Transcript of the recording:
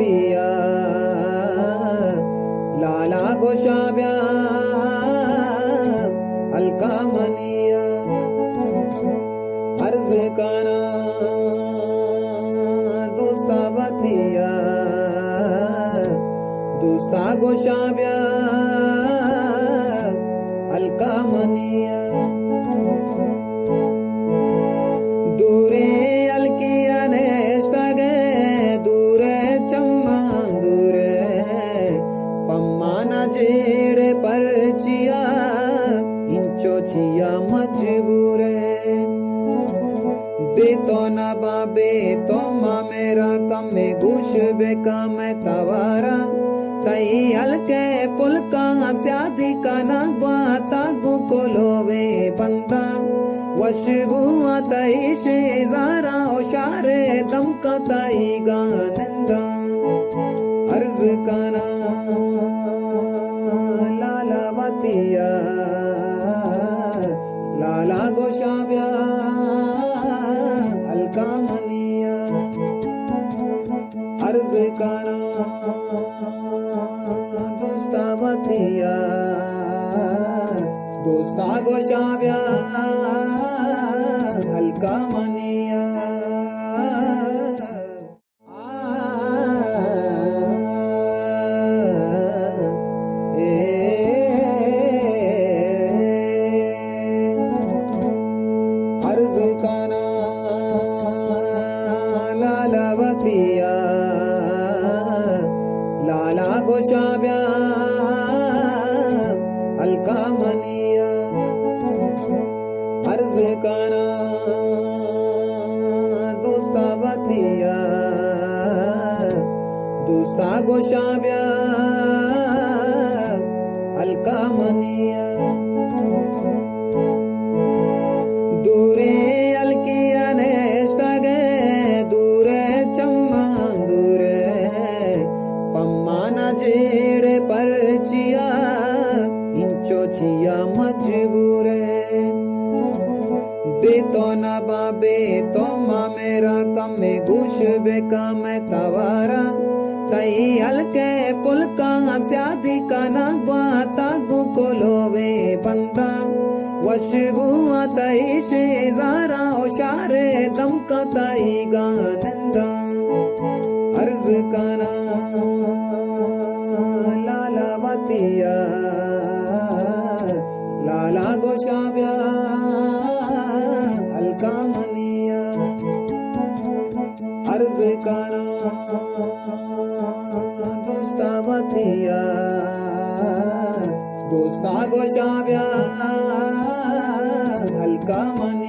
वतिया लाला गोशाब्या हल्का मनिया अर्ज काना दोस्ता वतिया दोस्ता गोशाब्या हल्का मनिया दूरे अलकिया नेष्टगे दूरे चम्मा दूरे पम्माना जेड़े परचिया इंचो छिया मजबूरे बेतो ना बाबे तो मा मेरा कमे गुश बेका मैं तवारा तई हल्के पुलका स्यादी का ना ग्वाता गुकोलोवे बंदा वशबू तई शेजारा ओशारे दम का तई गानंदा अर्ज काना लाला वतिया लाला गोशाब्या हल्का मनिया अर्ज काना दोस्ता वतिया दोस्ता गोशाब्या हल्का मनिया अर्ज काना लाला वतिया लाला गोशाब्या हल्का मनिया अर्ज काना दोस्ता वतिया दोस्ता गोशाब्या हल्का मनिया दूरे अलकिया नेष्टगे दूरे चम्मा दूरे पम्माना जेड़े परचिया इंचो छिया मजबूरे बेतो ना बाबे तो मा मेरा कमे गुश बेका मैं तवारा तई हल्के पुलका स्यादी का ना ग्वाता गुकोलोवे बंदा वशबू तई शेजारा ओशारे दम का तई गानंदा अर्ज काना लाला वतिया लाला गोशाब्या हल्का मनिया अर्ज काना दोस्ता वतिया दोस्ता गोशाब्या हल्का मनिया